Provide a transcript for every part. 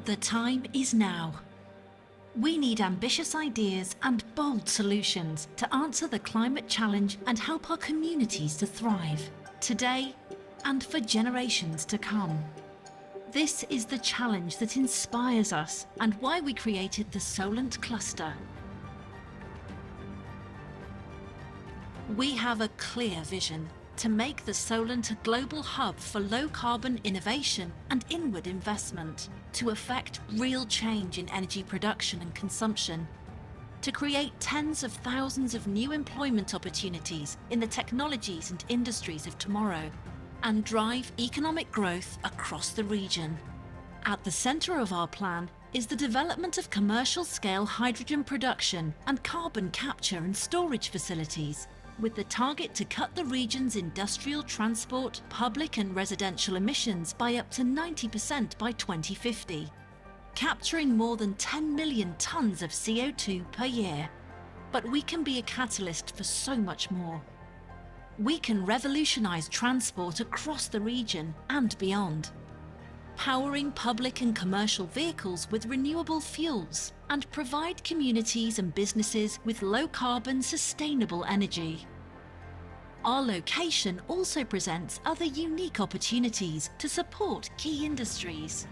The time is now. We need ambitious ideas and bold solutions to answer the climate challenge and help our communities to thrive, today and for generations to come. This is the challenge that inspires us and why we created the Solent Cluster. We have a clear vision to make the Solent a global hub for low-carbon innovation and inward investment, to effect real change in energy production and consumption, to create tens of thousands of new employment opportunities in the technologies and industries of tomorrow, and drive economic growth across the region. At the centre of our plan is the development of commercial-scale hydrogen production and carbon capture and storage facilities, with the target to cut the region's industrial, transport, public and residential emissions by up to 90% by 2050, capturing more than 10 million tonnes of CO2 per year. But we can be a catalyst for so much more. We can revolutionise transport across the region and beyond, powering public and commercial vehicles with renewable fuels, and provide communities and businesses with low-carbon, sustainable energy. Our location also presents other unique opportunities to support key industries.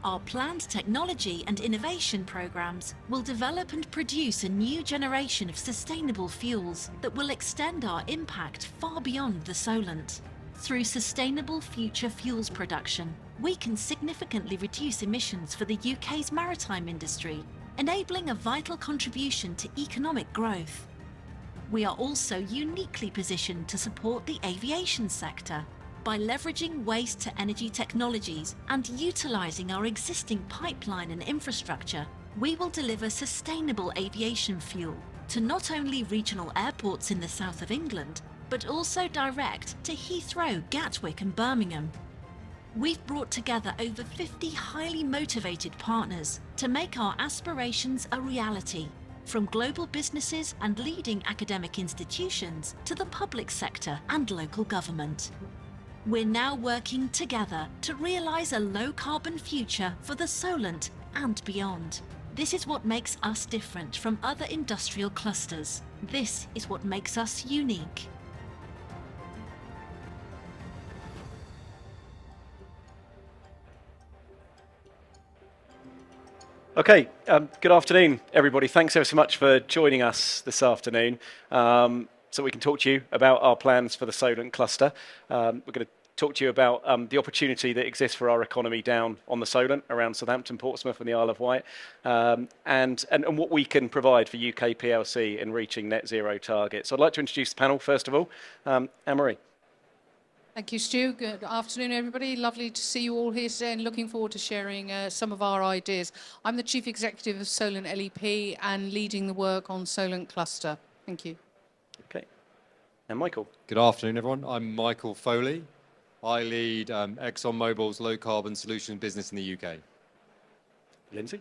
Our planned technology and innovation programs will develop and produce a new generation of sustainable fuels that will extend our impact far beyond the Solent. Through sustainable future fuels production, we can significantly reduce emissions for the UK's maritime industry, enabling a vital contribution to economic growth. We are also uniquely positioned to support the aviation sector by leveraging waste-to-energy technologies and utilising our existing pipeline and infrastructure. We will deliver sustainable aviation fuel to not only regional airports in the south of England, but also direct to Heathrow, Gatwick and Birmingham. We've brought together over 50 highly motivated partners to make our aspirations a reality, from global businesses and leading academic institutions to the public sector and local government. We're now working together to realise a low-carbon future for the Solent and beyond. This is what makes us different from other industrial clusters. This is what makes us unique. Okay, good afternoon, everybody. Thanks ever so much for joining us this afternoon so we can talk to you about our plans for the Solent Cluster. We're going to talk to you about the opportunity that exists for our economy down on the Solent, around Southampton, Portsmouth and the Isle of Wight, and what we can provide for UK PLC in reaching net zero targets. So I'd like to introduce the panel, first of all. Anne-Marie. Thank you, Stu. Good afternoon, everybody. Lovely to see you all here today and looking forward to sharing some of our ideas. I'm the Chief Executive of Solent LEP and leading the work on Solent Cluster. Thank you. Okay. And Michael. Good afternoon, everyone. I'm Michael Foley. I lead ExxonMobil's low carbon solution business in the UK. Lindsay.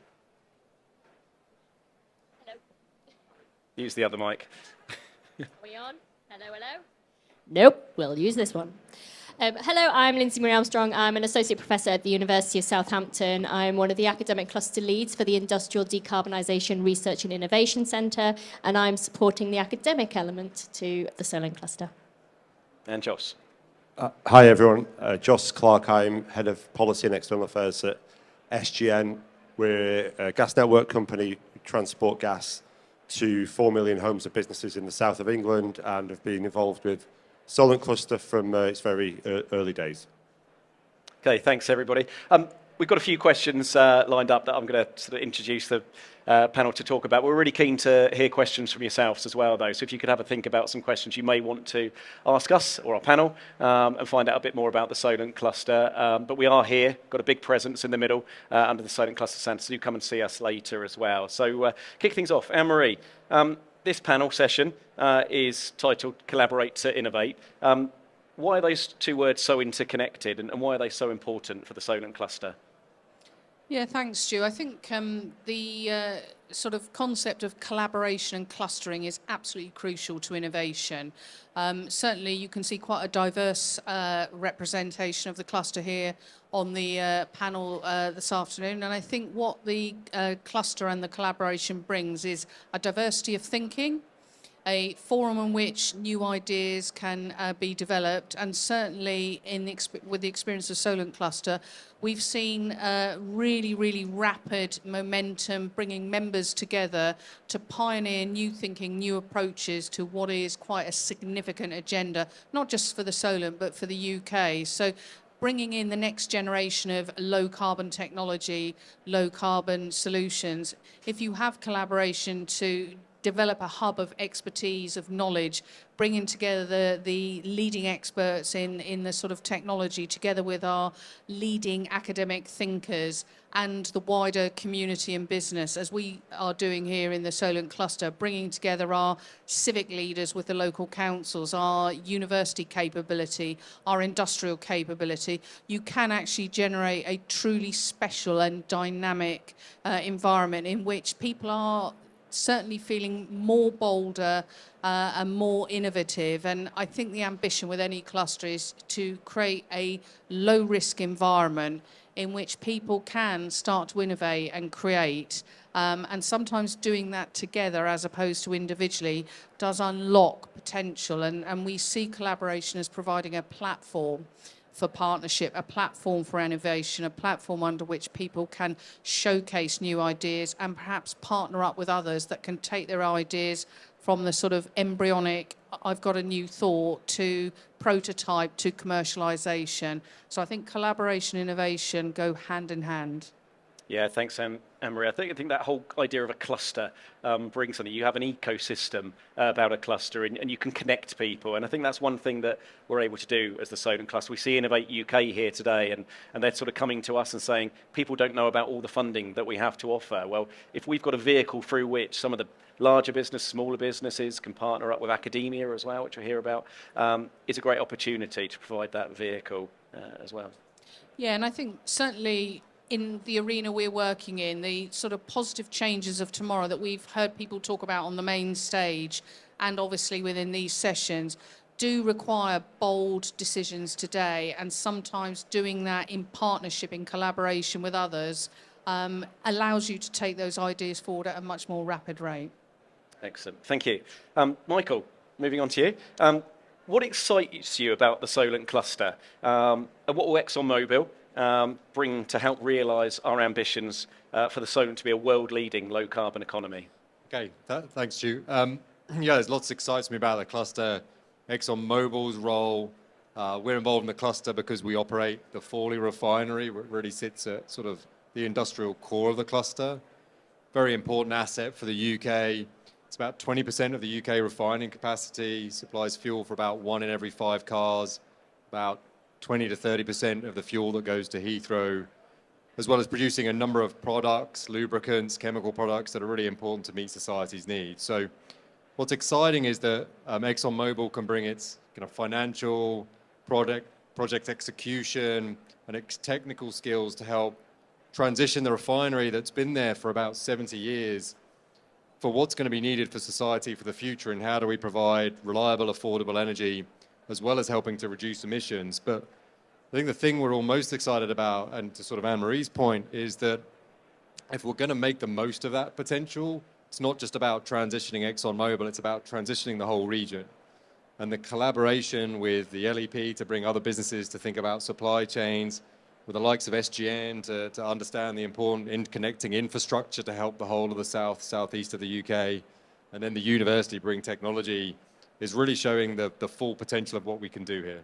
Hello. Use the other mic. Are we on? Hello, hello. Nope, we'll use this one. Hello, I'm Lindsay Marie Armstrong. I'm an associate professor at the University of Southampton. I'm one of the academic cluster leads for the Industrial Decarbonisation Research and Innovation Centre, and I'm supporting the academic element to the Solent Cluster. And Joss. Hi, everyone. Joss Clark. I'm head of policy and external affairs at SGN. We're a gas network company. We transport gas to 4 million homes and businesses in the south of England and have been involved with Solent Cluster from its very early days. Okay, thanks everybody. We've got a few questions lined up that I'm going to sort of introduce the panel to talk about. We're really keen to hear questions from yourselves as well, though. So if you could have a think about some questions you may want to ask us or our panel and find out a bit more about the Solent Cluster. But we are here, got a big presence in the middle under the Solent Cluster Centre, so do come and see us later as well. So kick things off. Anne-Marie. This panel session is titled Collaborate to Innovate. Why are those two words so interconnected and why are they so important for the Solent Cluster? Yeah, thanks, Stu. I think the sort of concept of collaboration and clustering is absolutely crucial to innovation. Certainly, you can see quite a diverse representation of the cluster here on the panel this afternoon. And I think what the cluster and the collaboration brings is a diversity of thinking, a forum in which new ideas can be developed, and certainly with the experience of Solent Cluster, we've seen really rapid momentum, bringing members together to pioneer new thinking, new approaches to what is quite a significant agenda, not just for the Solent, but for the UK. So bringing in the next generation of low carbon technology, low carbon solutions. If you have collaboration to develop a hub of expertise, of knowledge, bringing together the leading experts in the sort of technology together with our leading academic thinkers and the wider community and business, as we are doing here in the Solent Cluster, bringing together our civic leaders with the local councils, our university capability, our industrial capability, you can actually generate a truly special and dynamic environment in which people are certainly feeling more bolder and more innovative. And I think the ambition with any cluster is to create a low-risk environment in which people can start to innovate and create. And sometimes doing that together as opposed to individually does unlock potential. And we see collaboration as providing a platform for partnership, a platform for innovation, a platform under which people can showcase new ideas and perhaps partner up with others that can take their ideas from the sort of embryonic, I've got a new thought, to prototype, to commercialization. So I think collaboration and innovation go hand in hand. Yeah, thanks, Anne-Marie. I think that whole idea of a cluster brings something. You have an ecosystem about a cluster, and you can connect people. And I think that's one thing that we're able to do as the Solent Cluster. We see Innovate UK here today, and they're sort of coming to us and saying, people don't know about all the funding that we have to offer. Well, if we've got a vehicle through which some of the larger business, smaller businesses can partner up with academia as well, which we'll hear about, it's a great opportunity to provide that vehicle as well. Yeah, and I think certainly in the arena we're working in, the sort of positive changes of tomorrow that we've heard people talk about on the main stage and obviously within these sessions do require bold decisions today, and sometimes doing that in partnership, in collaboration with others, allows you to take those ideas forward at a much more rapid rate. Excellent. Thank you. Michael, moving on to you. What excites you about the Solent Cluster? And what will ExxonMobil bring to help realise our ambitions for the Solent to be a world-leading low-carbon economy? Okay, thanks, Stu. Yeah, there's lots that excites me about the cluster. ExxonMobil's role. We're involved in the cluster because we operate the Fawley refinery, where it really sits at sort of the industrial core of the cluster. Very important asset for the UK. It's about 20% of the UK refining capacity, supplies fuel for about 1 in every 5 cars, about 20 to 30% of the fuel that goes to Heathrow, as well as producing a number of products, lubricants, chemical products that are really important to meet society's needs. So what's exciting is that ExxonMobil can bring its kind of financial, project execution, and its technical skills to help transition the refinery that's been there for about 70 years for what's going to be needed for society for the future, and how do we provide reliable, affordable energy, as well as helping to reduce emissions. But I think the thing we're all most excited about, and to sort of Anne-Marie's point, is that if we're going to make the most of that potential, it's not just about transitioning ExxonMobil, it's about transitioning the whole region. And the collaboration with the LEP to bring other businesses to think about supply chains, with the likes of SGN to understand the important interconnecting infrastructure to help the whole of the southeast of the UK, and then the university bring technology, is really showing the full potential of what we can do here.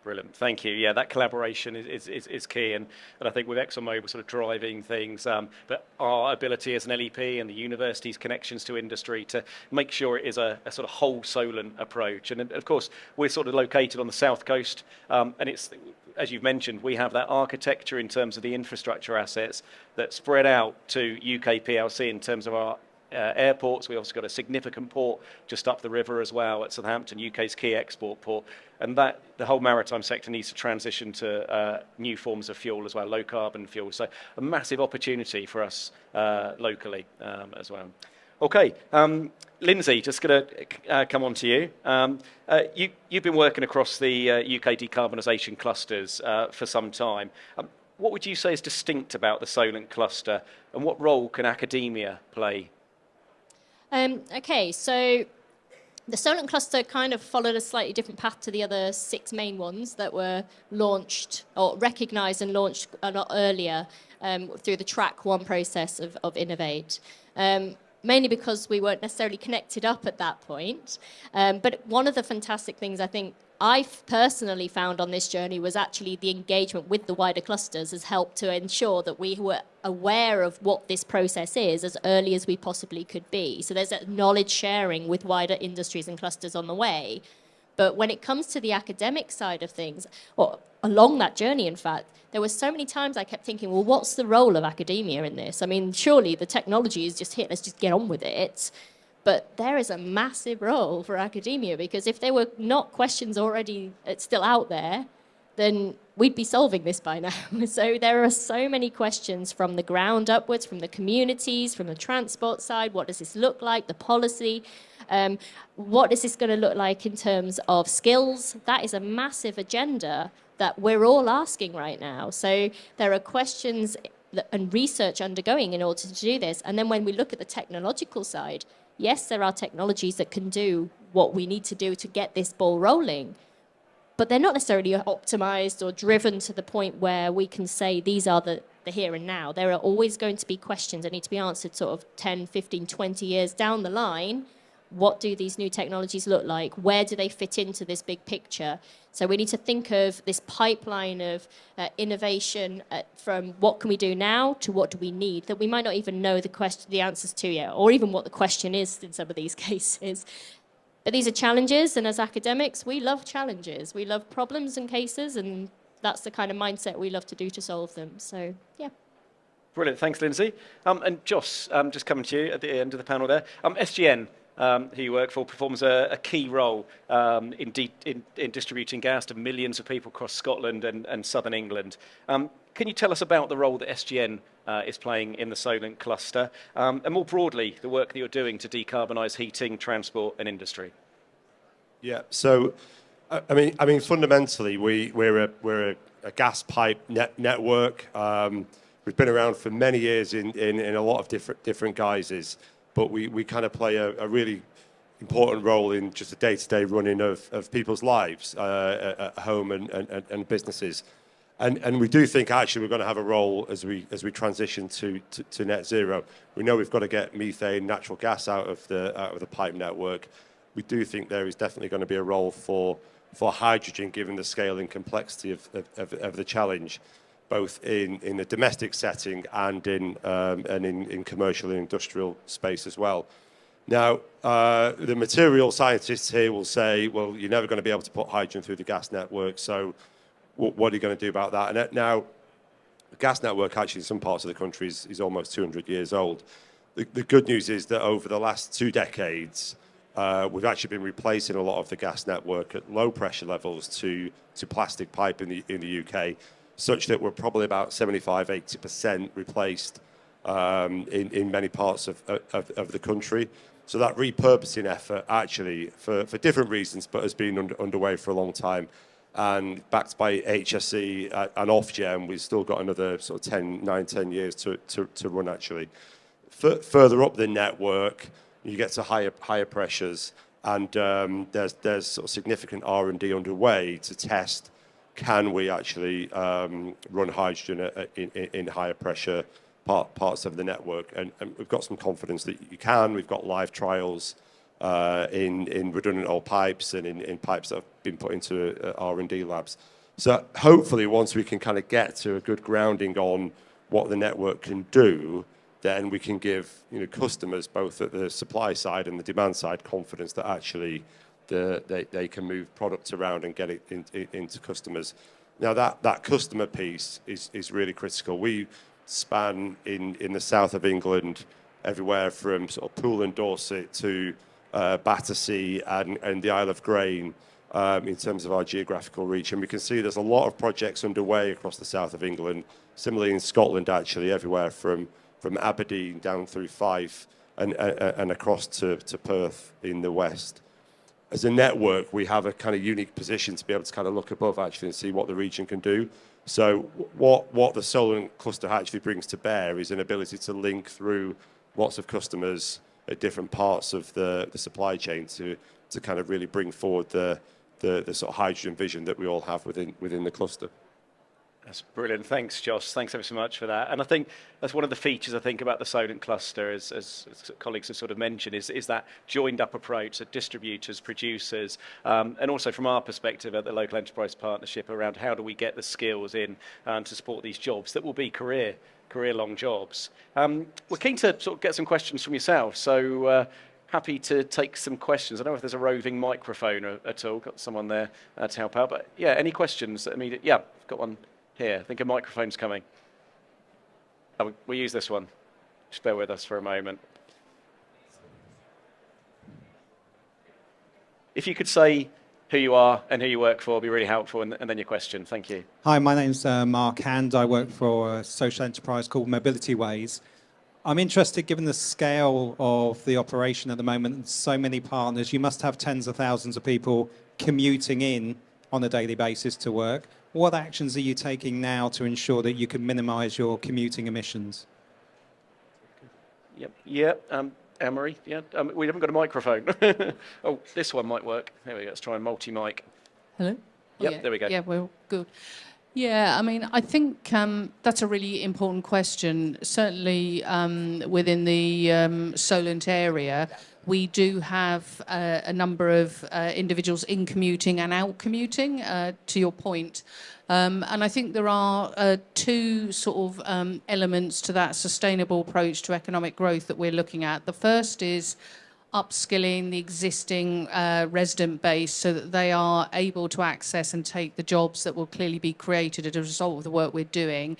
Brilliant, thank you. Yeah, that collaboration is key, and I think with ExxonMobil sort of driving things, but our ability as an LEP and the university's connections to industry to make sure it is a sort of whole Solent approach. And of course, we're sort of located on the south coast, and it's, as you've mentioned, we have that architecture in terms of the infrastructure assets that spread out to UK PLC in terms of our airports. We've also got a significant port just up the river as well at Southampton, UK's key export port. And that the whole maritime sector needs to transition to new forms of fuel as well, low carbon fuel. So a massive opportunity for us locally as well. Okay, Lindsay, just going to come on to you. You've been working across the UK decarbonisation clusters for some time. What would you say is distinct about the Solent cluster, and what role can academia play? Okay, so the Solent cluster kind of followed a slightly different path to the other 6 main ones that were launched or recognised and launched a lot earlier through the track 1 process of Innovate. Mainly because we weren't necessarily connected up at that point. But one of the fantastic things I think I've personally found on this journey was actually the engagement with the wider clusters has helped to ensure that we were aware of what this process is as early as we possibly could be. So there's a knowledge sharing with wider industries and clusters on the way. But when it comes to the academic side of things, or along that journey, in fact, there were so many times I kept thinking, well, what's the role of academia in this? I mean, surely the technology is just here, let's just get on with it. But there is a massive role for academia, because if there were not questions already still out there, then we'd be solving this by now. So there are so many questions from the ground upwards, from the communities, from the transport side. What does this look like? The policy. What is this going to look like in terms of skills? That is a massive agenda that we're all asking right now. So there are questions and research undergoing in order to do this. And then when we look at the technological side, yes, there are technologies that can do what we need to do to get this ball rolling, but they're not necessarily optimized or driven to the point where we can say these are the here and now. There are always going to be questions that need to be answered sort of 10, 15, 20 years down the line. What do these new technologies look like? Where do they fit into this big picture? So we need to think of this pipeline of innovation from what can we do now to what do we need that we might not even know the answers to yet, or even what the question is in some of these cases. But these are challenges, and as academics, we love challenges. We love problems and cases, and that's the kind of mindset we love to do to solve them. So, yeah. Brilliant. Thanks, Lindsay. And Joss, just coming to you at the end of the panel there. SGN, who you work for, performs a key role in distributing gas to millions of people across Scotland and southern England. Can you tell us about the role that SGN is playing in the Solent cluster, and more broadly, the work that you're doing to decarbonise heating, transport and industry? Yeah, so I mean, fundamentally, we're a gas pipe network. We've been around for many years in a lot of different guises, but we kind of play a really important role in just the day-to-day running of people's lives at home and businesses. And we do think actually we're going to have a role as we transition to net zero. We know we've got to get methane, natural gas out of the pipe network. We do think there is definitely going to be a role for hydrogen, given the scale and complexity of the challenge, both in the domestic setting and in commercial and industrial space as well. Now, the material scientists here will say, well, you're never going to be able to put hydrogen through the gas network, so what are you going to do about that? And now, the gas network actually in some parts of the country is almost 200 years old. The good news is that over the last 2 decades, we've actually been replacing a lot of the gas network at low pressure levels to plastic pipe in the UK, such that we're probably about 75–80% replaced in many parts of the country. So that repurposing effort actually, for different reasons, but has been underway for a long time. And backed by HSE and Ofgem, we've still got another sort of 9–10 years to run actually. Further up the network, you get to higher pressures, and there's sort of significant R&D underway to test, can we actually run hydrogen in higher pressure parts of the network? And we've got some confidence that you can. We've got live trials in redundant old pipes and in pipes that have been put into R&D labs. So hopefully once we can kind of get to a good grounding on what the network can do, then we can give customers, both at the supply side and the demand side, confidence that actually they can move products around and get it into customers. Now that customer piece is really critical. We span in the south of England everywhere from sort of Poole and Dorset to Battersea and the Isle of Grain in terms of our geographical reach. And we can see there's a lot of projects underway across the south of England, similarly in Scotland actually, everywhere from Aberdeen down through Fife and across to Perth in the west. As a network, we have a kind of unique position to be able to kind of look above actually and see what the region can do. So what the Solent Cluster actually brings to bear is an ability to link through lots of customers at different parts of the supply chain to kind of really bring forward the sort of hydrogen vision that we all have within the cluster. That's brilliant. Thanks, Josh. Thanks ever so much for that. And I think that's one of the features I think about the Solent cluster, as colleagues have sort of mentioned, is that joined up approach that distributors, producers, and also from our perspective at the Local Enterprise Partnership around how do we get the skills in to support these jobs that will be career-long jobs. We're keen to sort of get some questions from yourself. So happy to take some questions. I don't know if there's a roving microphone at all. Got someone there to help out. But yeah, any questions? Yeah, I've got one here. I think a microphone's coming. Oh, we'll use this one. Just bear with us for a moment. If you could say who you are and who you work for, it'd be really helpful, and then your question. Thank you. Hi, my name's Mark Hand. I work for a social enterprise called Mobility Ways. I'm interested, given the scale of the operation at the moment and so many partners, you must have tens of thousands of people commuting in on a daily basis to work. What actions are you taking now to ensure that you can minimise your commuting emissions? Anne-Marie, we haven't got a microphone. Oh, this one might work. There we go. Let's try and multi-mic. Hello? Yep, there we go. Yeah, well, good. Yeah, I mean, I think that's a really important question. Certainly within the Solent area, we do have a number of individuals in commuting and out commuting, to your point. And I think there are two sort of elements to that sustainable approach to economic growth that we're looking at. The first is upskilling the existing resident base so that they are able to access and take the jobs that will clearly be created as a result of the work we're doing.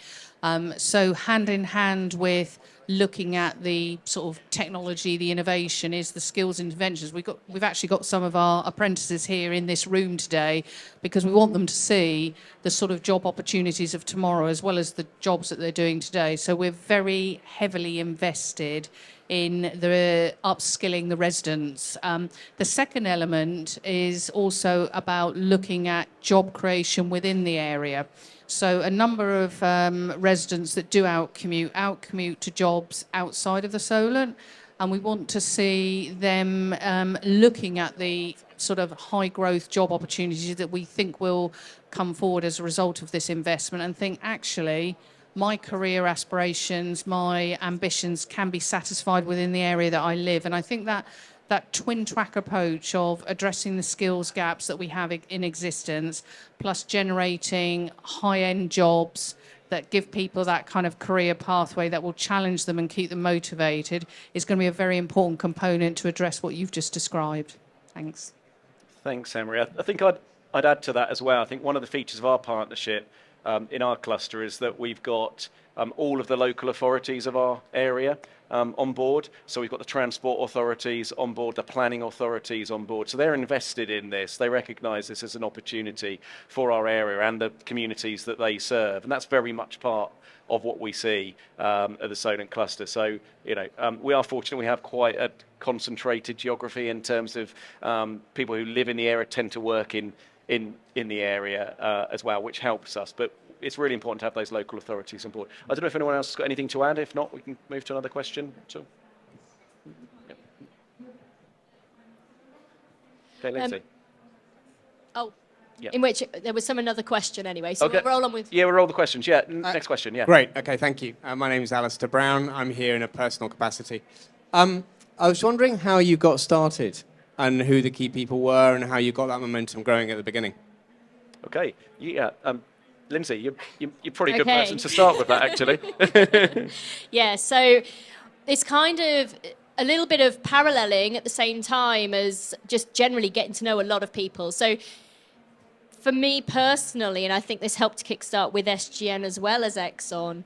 So hand in hand with looking at the sort of technology, the innovation, is the skills interventions. We've actually got some of our apprentices here in this room today because we want them to see the sort of job opportunities of tomorrow as well as the jobs that they're doing today. So we're very heavily invested in the upskilling the residents. The second element is also about looking at job creation within the area. So a number of residents that do out-commute to jobs outside of the Solent, and we want to see them looking at the sort of high-growth job opportunities that we think will come forward as a result of this investment and think, actually, my career aspirations, my ambitions can be satisfied within the area that I live. And I think that twin track approach of addressing the skills gaps that we have in existence, plus generating high-end jobs that give people that kind of career pathway that will challenge them and keep them motivated, is going to be a very important component to address what you've just described. Thanks. Thanks, Emery. I think I'd add to that as well. I think one of the features of our partnership in our cluster is that we've got all of the local authorities of our area on board. So we've got the transport authorities on board, the planning authorities on board. So they're invested in this. They recognise this as an opportunity for our area and the communities that they serve. And that's very much part of what we see at the Solent Cluster. So, we are fortunate we have quite a concentrated geography in terms of people who live in the area tend to work in the area as well, which helps us. But it's really important to have those local authorities on board. I don't know if anyone else has got anything to add. If not, we can move to another question. So, okay, Lindsay. In which there was another question anyway, so okay. we'll roll on with... Yeah, we'll roll the questions. Yeah, next question, yeah. Great, okay, thank you. My name is Alistair Brown. I'm here in a personal capacity. I was wondering how you got started and who the key people were and how you got that momentum growing at the beginning. Okay, yeah. Lindsay, you're probably a good person to start with that, actually. Yeah, so it's kind of a little bit of paralleling at the same time as just generally getting to know a lot of people. So for me personally, and I think this helped to kickstart with SGN as well as Exxon,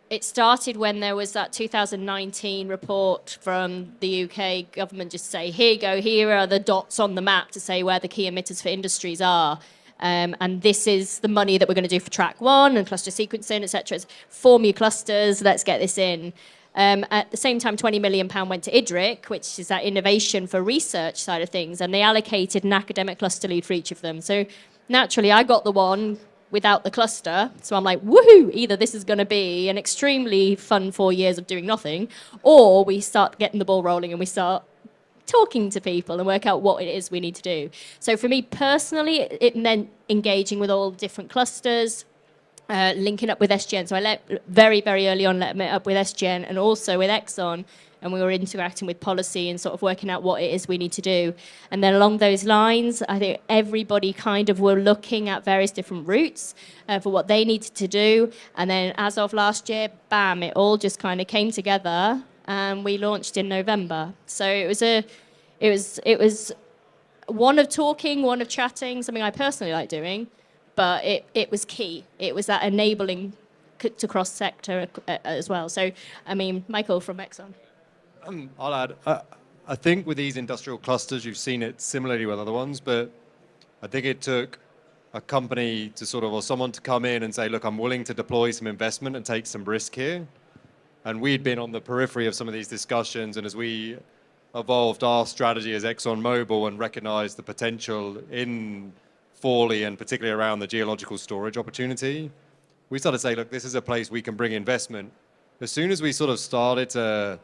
it started when there was that 2019 report from the UK government just say, here you go, here are the dots on the map to say where the key emitters for industries are. And this is the money that we're going to do for track 1 and cluster sequencing, etc. Form your clusters, let's get this in. At the same time, £20 million went to IDRIC, which is that innovation for research side of things, and they allocated an academic cluster lead for each of them. So naturally, I got the one without the cluster. So I'm like, woohoo, either this is going to be an extremely fun 4 years of doing nothing, or we start getting the ball rolling and we start talking to people and work out what it is we need to do. So for me personally, it meant engaging with all different clusters, linking up with SGN. So I very, very early on met up with SGN and also with Exxon, and we were interacting with policy and sort of working out what it is we need to do. And then along those lines, I think everybody kind of were looking at various different routes for what they needed to do. And then as of last year, bam, it all just kind of came together, and we launched in November. So it was one of talking, one of chatting, something I personally like doing, but it was key. It was that enabling to cross-sector as well. So, I mean, Michael from Exxon. I'll add, I think with these industrial clusters, you've seen it similarly with other ones, but I think it took a company to sort of, or someone to come in and say, look, I'm willing to deploy some investment and take some risk here. And we'd been on the periphery of some of these discussions, and as we evolved our strategy as ExxonMobil and recognized the potential in Fawley and particularly around the geological storage opportunity, we started to say, look, this is a place we can bring investment. As soon as we sort of started to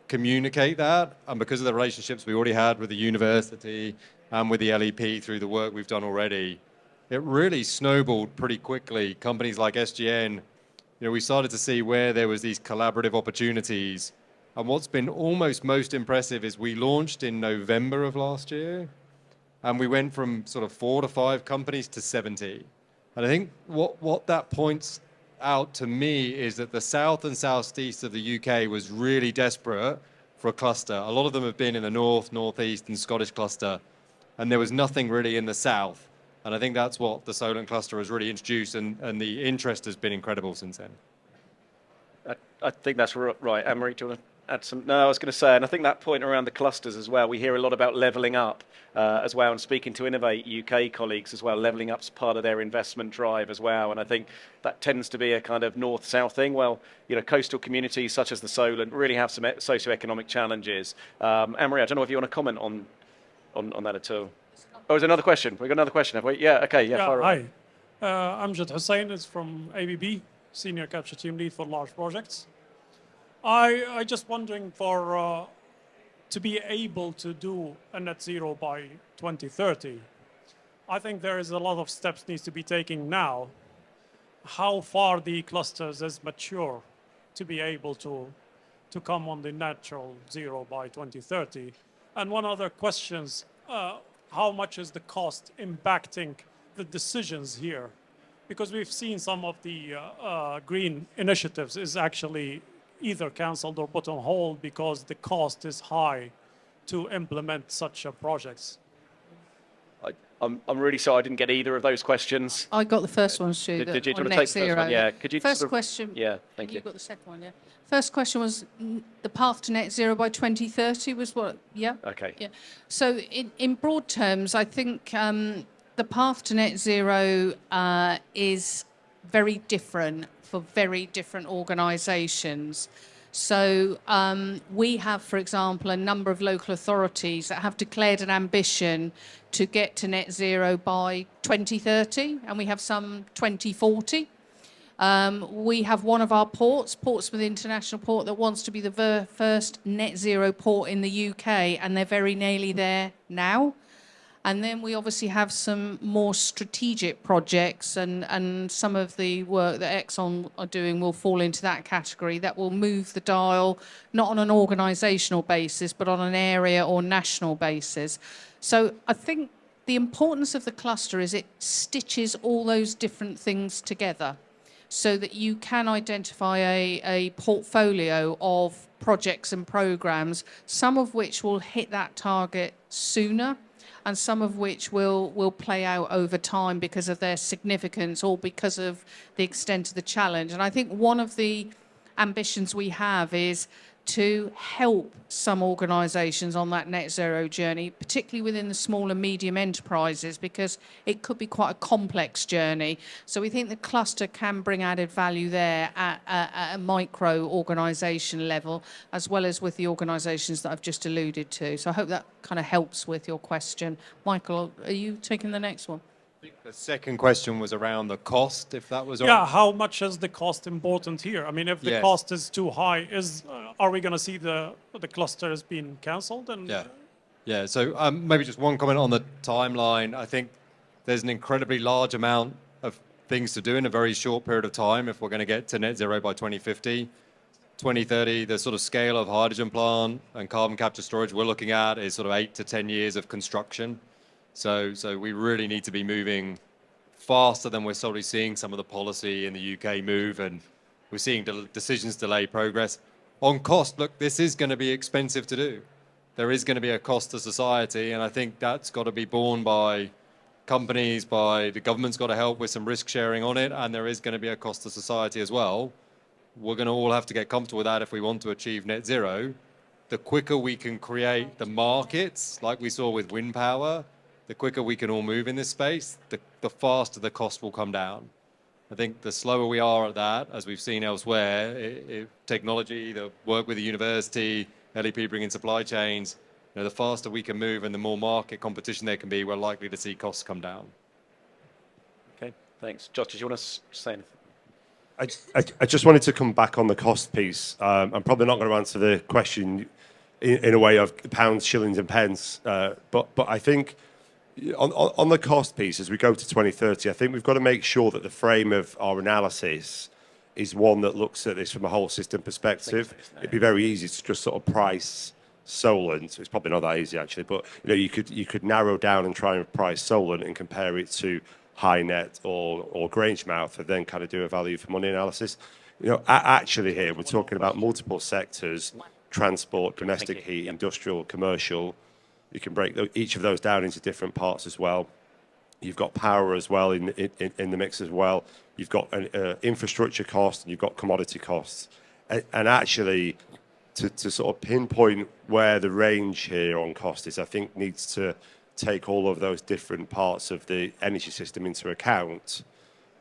communicate that, and because of the relationships we already had with the university and with the LEP through the work we've done already, it really snowballed pretty quickly. Companies like SGN, we started to see where there was these collaborative opportunities. And what's been almost most impressive is we launched in November of last year, and we went from sort of 4 to 5 companies to 70. And I think what that points out to me is that the south and southeast of the UK was really desperate for a cluster. A lot of them have been in the north, northeast, and Scottish cluster, and there was nothing really in the south. And I think that's what the Solent Cluster has really introduced, and the interest has been incredible since then. I think that's right. Anne-Marie, do you want to add some? No, I was going to say, and I think that point around the clusters as well, we hear a lot about levelling up as well, and speaking to Innovate UK colleagues as well, levelling up's part of their investment drive as well, and I think that tends to be a kind of north-south thing. Well, coastal communities such as the Solent really have some socioeconomic challenges. Anne-Marie, I don't know if you want to comment on that at all. Oh, there's another question. We've got another question, have we? Yeah, okay, yeah, fire away. Hi, Amjad Hussain is from ABB, Senior Capture Team Lead for Large Projects. I just wondering to be able to do a net zero by 2030, I think there is a lot of steps needs to be taken now. How far the clusters is mature to be able to come on the natural zero by 2030? And one other questions, how much is the cost impacting the decisions here? Because we've seen some of the green initiatives is actually either cancelled or put on hold because the cost is high to implement such projects. I'm really sorry I didn't get either of those questions. I got the first one, Stu. Did you on want to net take the first zero. one? Yeah. Could you first question. Yeah, thank you. You got the second one, yeah. First question was the path to net zero by 2030 was what? Yeah. Okay. Yeah. So in broad terms, I think the path to net zero is very different for very different organisations. So we have, for example, a number of local authorities that have declared an ambition to get to net zero by 2030, and we have some 2040. We have one of our ports, Portsmouth International Port, that wants to be the first net zero port in the UK, and they're very nearly there now. And then we obviously have some more strategic projects, and some of the work that Exxon are doing will fall into that category. That will move the dial, not on an organisational basis, but on an area or national basis. So I think the importance of the cluster is it stitches all those different things together so that you can identify a portfolio of projects and programmes, some of which will hit that target sooner, and some of which will play out over time because of their significance or because of the extent of the challenge. And I think one of the ambitions we have is to help some organisations on that net zero journey, particularly within the small and medium enterprises, because it could be quite a complex journey. So we think the cluster can bring added value there at a micro organisation level, as well as with the organisations that I've just alluded to. So I hope that kind of helps with your question. Michael, are you taking the next one? The second question was around the cost, if that was all Yeah, right. how much is the cost important here? I mean, if the Yes. cost is too high, are we going to see the clusters being cancelled? Yeah. So maybe just one comment on the timeline. I think there's an incredibly large amount of things to do in a very short period of time if we're going to get to net zero by 2050. 2030, the sort of scale of hydrogen plant and carbon capture storage we're looking at is sort of 8 to 10 years of construction. So we really need to be moving faster than we're slowly seeing some of the policy in the UK move, and we're seeing decisions delay progress. On cost, look, this is going to be expensive to do. There is going to be a cost to society, and I think that's got to be borne by companies, by the government's got to help with some risk sharing on it, and there is going to be a cost to society as well. We're going to all have to get comfortable with that if we want to achieve net zero. The quicker we can create the markets, like we saw with wind power, the quicker we can all move in this space, the faster the cost will come down. I think the slower we are at that, as we've seen elsewhere, technology, the work with the university, LEP bringing supply chains, the faster we can move and the more market competition there can be, we're likely to see costs come down. Okay, thanks. Josh, did you want to say anything? I just wanted to come back on the cost piece. I'm probably not going to answer the question in a way of pounds, shillings and pence, but I think on the cost piece, as we go to 2030, I think we've got to make sure that the frame of our analysis is one that looks at this from a whole system perspective. It'd be very easy to just sort of price Solent. It's probably not that easy actually, but you could narrow down and try and price Solent and compare it to HyNet or Grangemouth, and then kind of do a value for money analysis. Actually here we're talking about multiple sectors: transport, domestic heat, industrial, commercial. You can break each of those down into different parts as well. You've got power as well in the mix as well. You've got an infrastructure cost, and you've got commodity costs. And actually, to sort of pinpoint where the range here on cost is, I think needs to take all of those different parts of the energy system into account,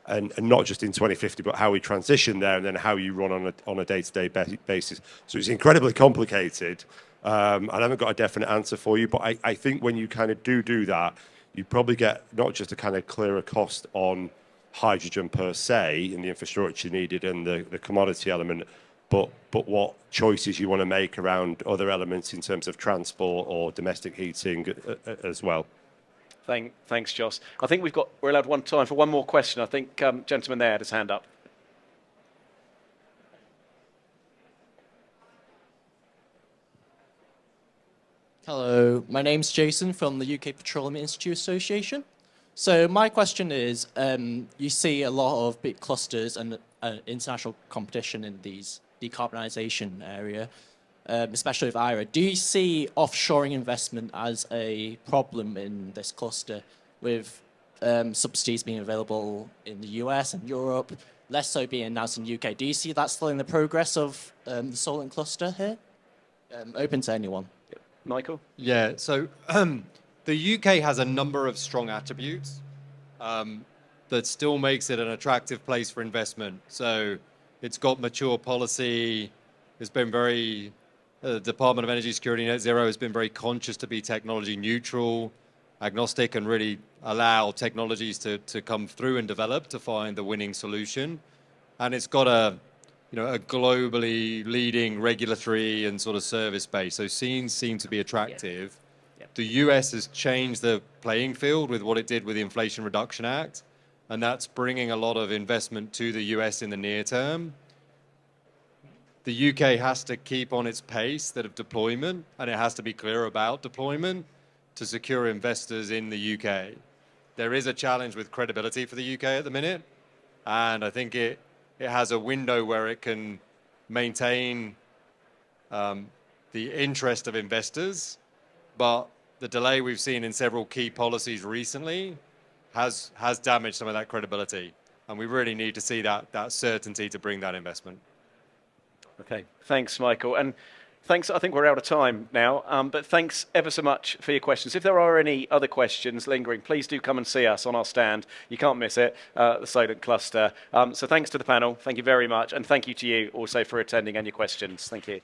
and not just in 2050, but how we transition there, and then how you run on a day-to-day basis. So it's incredibly complicated. I haven't got a definite answer for you, but I think when you kind of do that, you probably get not just a kind of clearer cost on hydrogen per se and the infrastructure needed and the commodity element, but what choices you want to make around other elements in terms of transport or domestic heating as well. Thanks, Joss. I think we're allowed time for one more question. I think gentleman there had his hand up. Hello, my name's Jason from the UK Petroleum Institute Association. So my question is, you see a lot of big clusters and international competition in these decarbonisation area, especially with IRA. Do you see offshoring investment as a problem in this cluster, with subsidies being available in the US and Europe, less so being announced in the UK? Do you see that slowing the progress of the Solent Cluster here? Open to anyone. Michael? Yeah, so the UK has a number of strong attributes that still makes it an attractive place for investment. So it's got mature policy. It's been the Department of Energy Security Net Zero has been very conscious to be technology neutral, agnostic, and really allow technologies to come through and develop to find the winning solution. And it's got a globally leading regulatory and sort of service base. So seem to be attractive. Yeah. The US has changed the playing field with what it did with the Inflation Reduction Act, and that's bringing a lot of investment to the US in the near term. The UK has to keep on its pace of deployment, and it has to be clear about deployment to secure investors in the UK. There is a challenge with credibility for the UK at the minute, and I think it has a window where it can maintain the interest of investors, but the delay we've seen in several key policies recently has damaged some of that credibility, and we really need to see that certainty to bring that investment. Okay, thanks, Michael. And thanks, I think we're out of time now, but thanks ever so much for your questions. If there are any other questions lingering, please do come and see us on our stand. You can't miss it, the Solent Cluster. So thanks to the panel, thank you very much, and thank you to you also for attending and your questions. Thank you.